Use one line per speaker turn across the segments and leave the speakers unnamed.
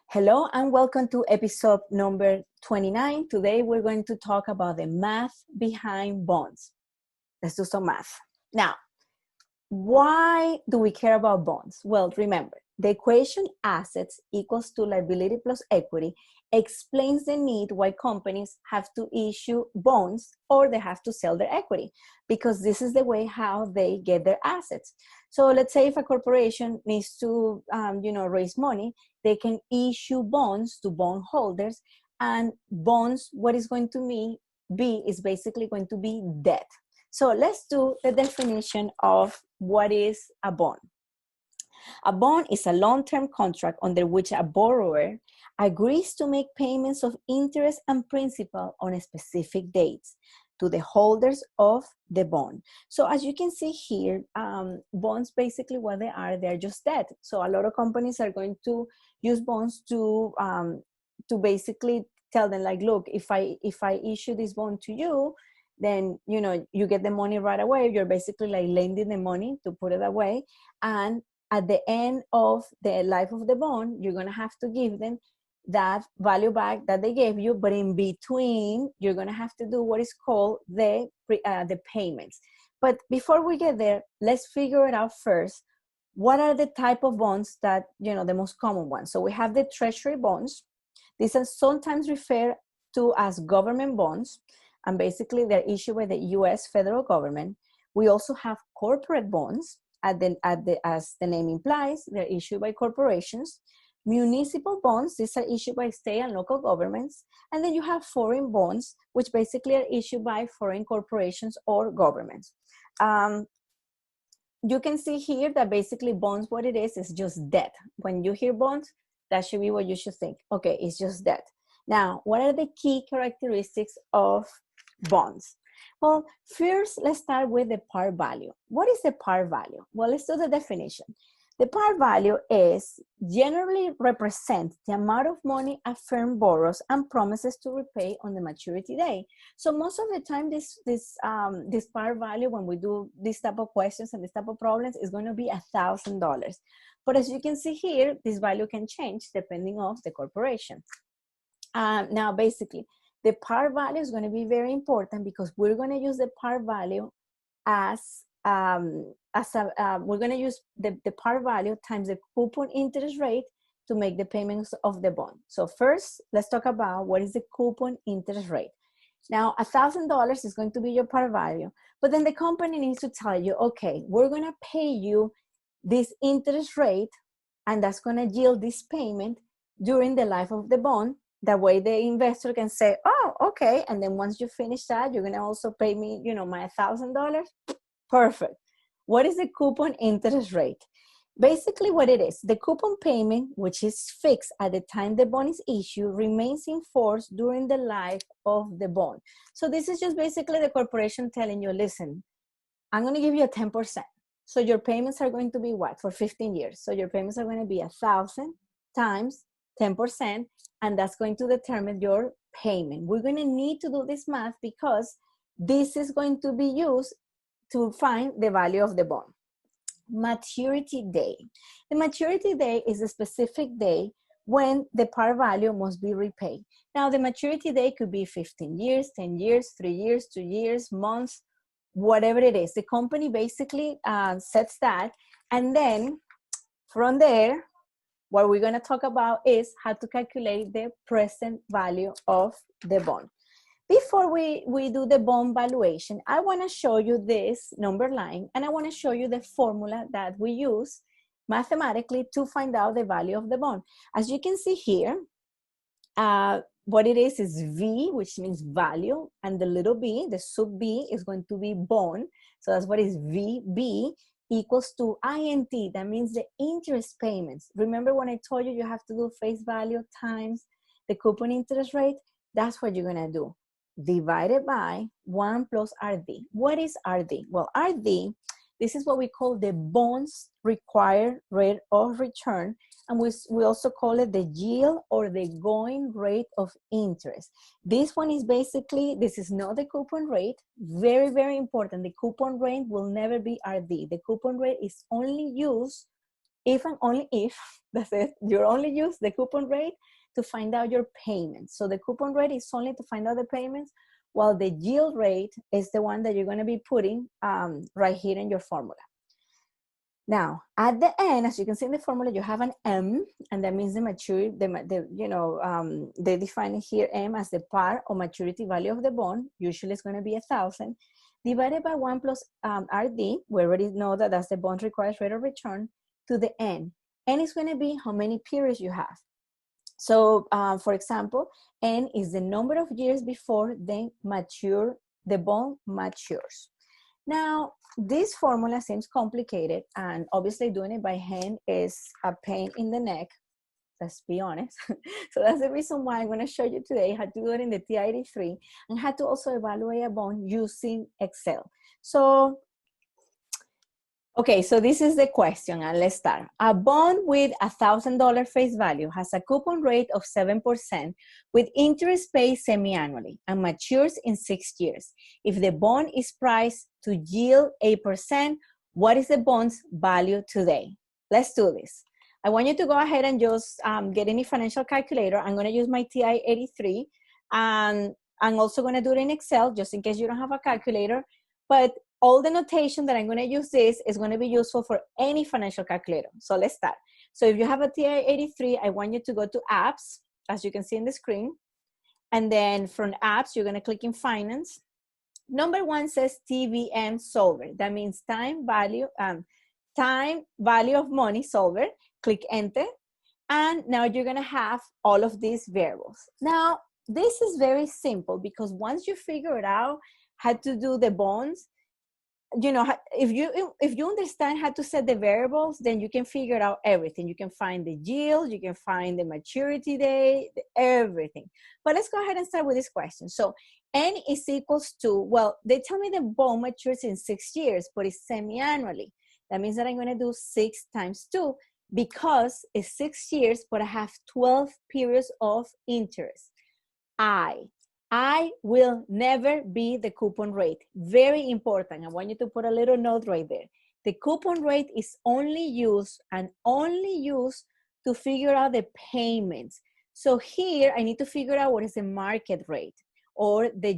Hello and welcome to episode number 29. Today we're going to talk about the math behind bonds. Let's do some math. Now, why do we care about bonds? Well, remember, the equation assets equals to liability plus equity explains the need why companies have to issue bonds or they have to sell their equity, because this is the way how they get their assets. So let's say if a corporation needs to raise money, they can issue bonds to bondholders, and bonds, what is going to be is basically going to be debt. So let's do the definition of what is a bond. A bond is a long-term contract under which a borrower agrees to make payments of interest and principal on specific dates to the holders of the bond. So as you can see here, bonds basically what they're just debt. So a lot of companies are going to use bonds to basically tell them, like, look, if I issue this bond to you, then you get the money right away. You're basically like lending the money, to put it away, and at the end of the life of the bond, you're going to have to give them that value back that they gave you, but in between, you're going to have to do what is called the payments. But before we get there, let's figure it out first. What are the type of bonds that, the most common ones? So we have the treasury bonds. These are sometimes referred to as government bonds, and basically they're issued by the U.S. federal government. We also have corporate bonds. As the name implies, they're issued by corporations. Municipal bonds, these are issued by state and local governments. And then you have foreign bonds, which basically are issued by foreign corporations or governments. You can see here that basically bonds, what it is just debt. When you hear bonds, that should be what you should think. Okay, it's just debt. Now, what are the key characteristics of bonds? Well, first, let's start with the par value. What is the par value? Well, let's do the definition. The par value is generally represents the amount of money a firm borrows and promises to repay on the maturity day. So most of the time, this par value, when we do this type of questions and this type of problems, is going to be $1,000. But as you can see here, this value can change depending on the corporation. Now, basically, the par value is going to be very important because we're going to use the par value we're going to use the par value times the coupon interest rate to make the payments of the bond. So first, let's talk about what is the coupon interest rate. Now, $1,000 is going to be your par value, but then the company needs to tell you, okay, we're going to pay you this interest rate, and that's going to yield this payment during the life of the bond. That way the investor can say, oh, okay. And then once you finish that, you're going to also pay me, my $1,000. Perfect. What is the coupon interest rate? Basically what it is, the coupon payment, which is fixed at the time the bond is issued, remains in force during the life of the bond. So this is just basically the corporation telling you, listen, I'm going to give you a 10%. So your payments are going to be what? For 15 years. So your payments are going to be 1,000 times 10%, and that's going to determine your payment. We're going to need to do this math because this is going to be used to find the value of the bond. Maturity day. The maturity day is a specific day when the par value must be repaid. Now, the maturity day could be 15 years, 10 years, 3 years, 2 years, months, whatever it is. The company basically sets that, and then from there, what we're going to talk about is how to calculate the present value of the bond. Before we do the bond valuation, I want to show you this number line, and I want to show you the formula that we use mathematically to find out the value of the bond. As you can see here, what it is V, which means value, and the little b, the sub b, is going to be bond. So that's what is VB equals to INT. That means the interest payments. Remember when I told you have to do face value times the coupon interest rate? That's what you're going to do. Divided by 1 plus RD. What is RD? Well, RD, this is what we call the bond's required rate of return, and we also call it the yield or the going rate of interest. This one is basically, this is not the coupon rate. Very, very important. The coupon rate will never be RD. The coupon rate is only used if and only if, that's it, you only use the coupon rate to find out your payments. So the coupon rate is only to find out the payments, while the yield rate is the one that you're going to be putting right here in your formula. Now, at the end, as you can see in the formula, you have an M, and that means the maturity, they define it here, M, as the par or maturity value of the bond. Usually it's going to be 1,000, divided by 1 plus RD. We already know that that's the bond required rate of return, to the N. N is going to be how many periods you have. So, for example, N is the number of years before the bond matures. Now, this formula seems complicated, and obviously doing it by hand is a pain in the neck, let's be honest. So that's the reason why I'm going to show you today how to do it in the TI-83 and how to also evaluate a bond using Excel. So, okay, so this is the question, and let's start. A bond with $1,000 face value has a coupon rate of 7% with interest paid semi-annually and matures in 6 years. If the bond is priced to yield 8%, what is the bond's value today? Let's do this. I want you to go ahead and just get any financial calculator. I'm going to use my TI-83, and I'm also going to do it in Excel just in case you don't have a calculator. But all the notation that I'm going to use this is going to be useful for any financial calculator. So let's start. So if you have a TI-83, I want you to go to apps, as you can see in the screen. And then from apps, you're going to click in finance. Number 1 says TVM solver. That means time value of money solver. Click enter. And now you're going to have all of these variables. Now, this is very simple because once you figure it out how to do the bonds, you know, if you understand how to set the variables, then you can figure out everything. You can find the yield, you can find the maturity date, everything. But let's go ahead and start with this question. So N is equals to, well, they tell me the bond matures in 6 years, but it's semi-annually. That means that I'm going to do 6 times 2 because it's 6 years, but I have 12 periods of interest. I will never be the coupon rate. Very important. I want you to put a little note right there. The coupon rate is only used to figure out the payments. So here I need to figure out what is the market rate or the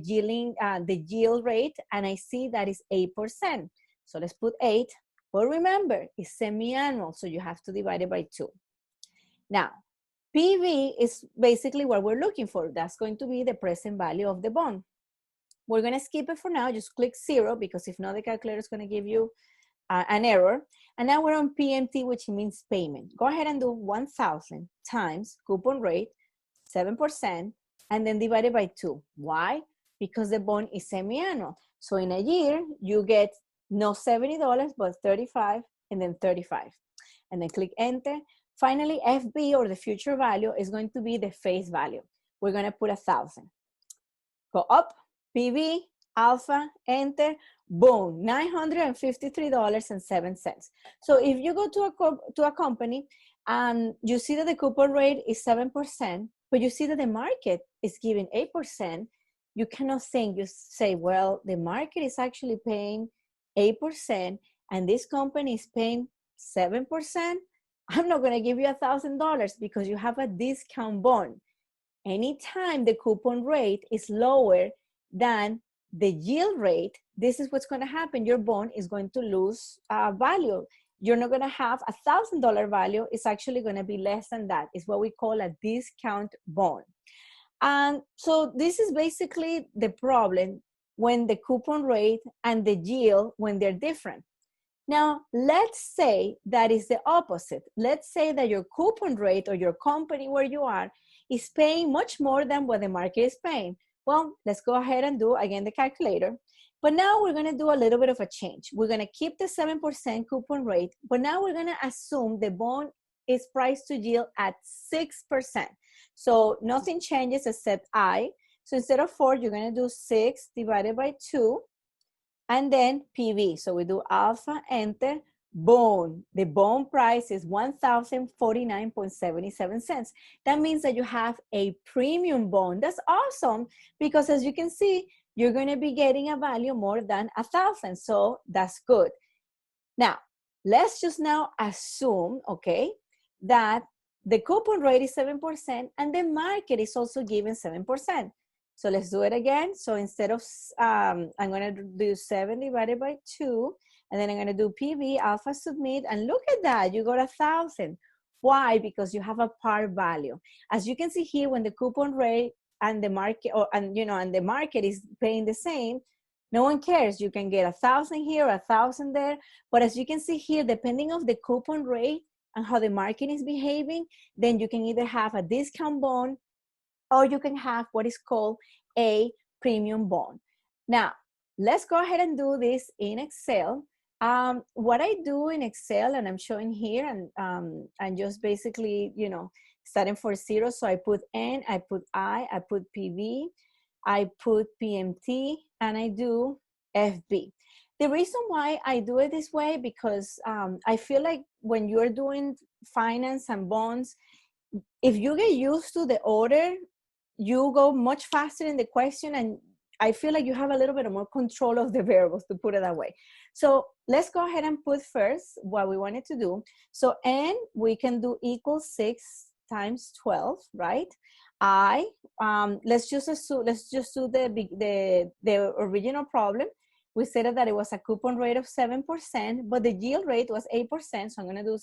yield rate, and I see that is 8%. So let's put 8. But remember, it's semi-annual, so you have to divide it by 2. Now, PV is basically what we're looking for. That's going to be the present value of the bond. We're going to skip it for now. Just click 0 because if not, the calculator is going to give you an error. And now we're on PMT, which means payment. Go ahead and do 1,000 times coupon rate, 7%, and then divide it by 2. Why? Because the bond is semi-annual. So in a year, you get no $70, but 35, and then 35. And then click enter. Finally, FB, or the future value, is going to be the face value. We're going to put 1,000. Go up, PV, alpha, enter, boom, $953.07. So if you go to a company and you see that the coupon rate is 7%, but you see that the market is giving 8%, you cannot think, you say, well, the market is actually paying 8% and this company is paying 7%. I'm not going to give you $1,000 because you have a discount bond. Anytime the coupon rate is lower than the yield rate, this is what's going to happen. Your bond is going to lose value. You're not going to have $1,000 value. It's actually going to be less than that. It's what we call a discount bond. And so this is basically the problem when the coupon rate and the yield, when they're different. Now, let's say that is the opposite. Let's say that your coupon rate or your company where you are is paying much more than what the market is paying. Well, let's go ahead and do, again, the calculator. But now we're going to do a little bit of a change. We're going to keep the 7% coupon rate, but now we're going to assume the bond is priced to yield at 6%. So nothing changes except I. So instead of 4, you're going to do 6 divided by 2. And then PV, so we do alpha, enter, bond. The bond price is $1,049.77. That means that you have a premium bond. That's awesome because as you can see, you're going to be getting a value more than 1,000. So that's good. Now, let's just now assume, okay, that the coupon rate is 7% and the market is also giving 7%. So let's do it again. So instead of, I'm going to do 7 divided by 2, and then I'm going to do PV, alpha submit, and look at that, you got 1,000. Why? Because you have a par value. As you can see here, when the coupon rate and the market, and the market is paying the same, no one cares. You can get 1,000 here, 1,000 there. But as you can see here, depending on the coupon rate and how the market is behaving, then you can either have a discount bond or you can have what is called a premium bond. Now, let's go ahead and do this in Excel. What I do in Excel, and I'm showing here, and just basically, starting for 0. So I put N, I put I put PV, I put PMT, and I do FB. The reason why I do it this way, because I feel like when you're doing finance and bonds, if you get used to the order, you go much faster in the question, and I feel like you have a little bit more control of the variables, to put it that way. So let's go ahead and put first what we wanted to do. So N, we can do equals 6 times 12, right? I, let's just do the original problem. We said that it was a coupon rate of 7%, but the yield rate was 8%. So I'm going to do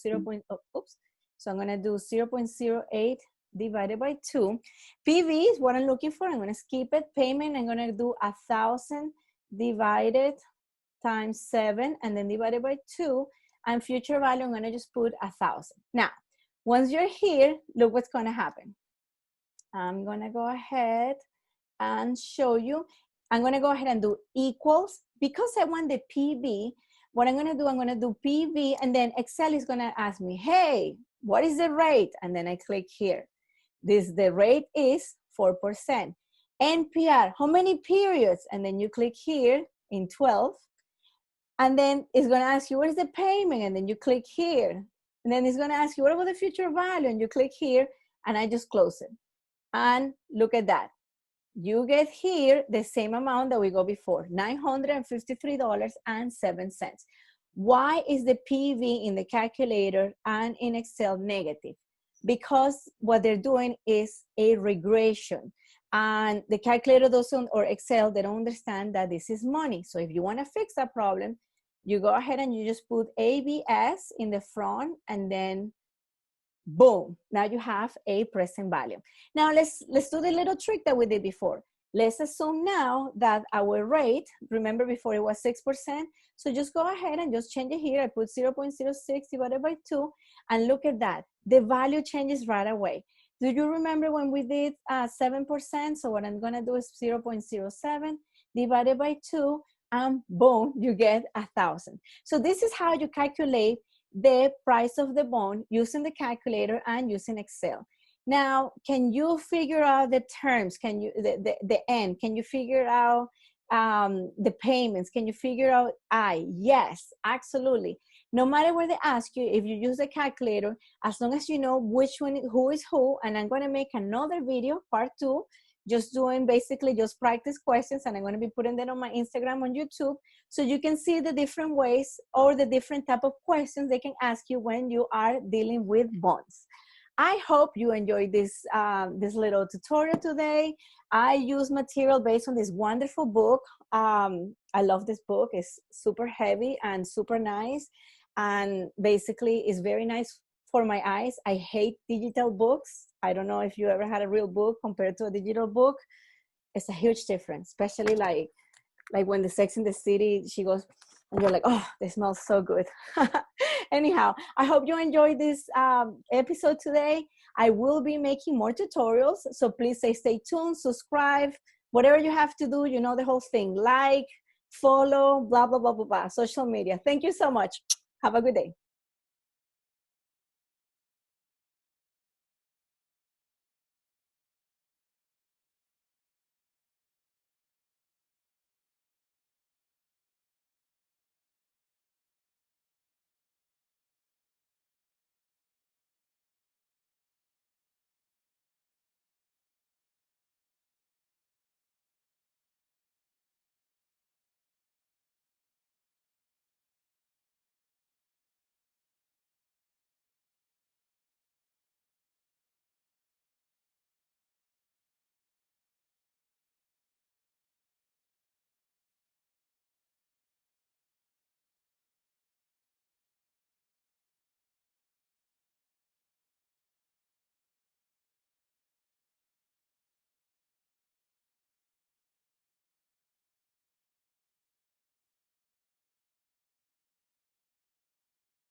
0.08 divided by 2. PV is what I'm looking for. I'm going to skip it. Payment, I'm going to do 1,000 divided times 7 and then divided by 2. And future value, I'm going to just put 1,000. Now, once you're here, look what's going to happen. I'm going to go ahead and show you. I'm going to go ahead and do equals. Because I want the PV, what I'm going to do, I'm going to do PV, and then Excel is going to ask me, hey, what is the rate? And then I click here. The rate is 4%. NPR, how many periods? And then you click here in 12. And then it's going to ask you, what is the payment? And then you click here. And then it's going to ask you, what about the future value? And you click here, and I just close it. And look at that. You get here the same amount that we got before, $953.07. Why is the PV in the calculator and in Excel negative? Because what they're doing is a regression. And the calculator doesn't, or Excel, they don't understand that this is money. So if you want to fix that problem, you go ahead and you just put ABS in the front, and then boom, now you have a present value. Now let's do the little trick that we did before. Let's assume now that our rate, remember before it was 6%, so just go ahead and just change it here. I put 0.06 divided by 2, and look at that. The value changes right away. Do you remember when we did 7%? So what I'm gonna do is 0.07 divided by 2, and boom, you get 1,000. So this is how you calculate the price of the bond using the calculator and using Excel. Now, can you figure out the terms? Can you, the end? Can you figure out the payments? Can you figure out I? Yes, absolutely. No matter what they ask you, if you use the calculator, as long as you know which one, who is who, and I'm going to make another video, part 2, just doing basically just practice questions, and I'm going to be putting them on my Instagram, on YouTube, so you can see the different ways or the different type of questions they can ask you when you are dealing with bonds. I hope you enjoyed this, this little tutorial today. I use material based on this wonderful book. I love this book. It's super heavy and super nice. And basically it's very nice for my eyes. I hate digital books. I don't know if you ever had a real book compared to a digital book. It's a huge difference, especially like when the Sex in the City, she goes, and you're like, oh, they smell so good. Anyhow, I hope you enjoyed this episode today. I will be making more tutorials, so please stay tuned, subscribe, whatever you have to do, you know the whole thing. Like, follow, blah, blah, blah, blah, blah, social media. Thank you so much. Have a good day.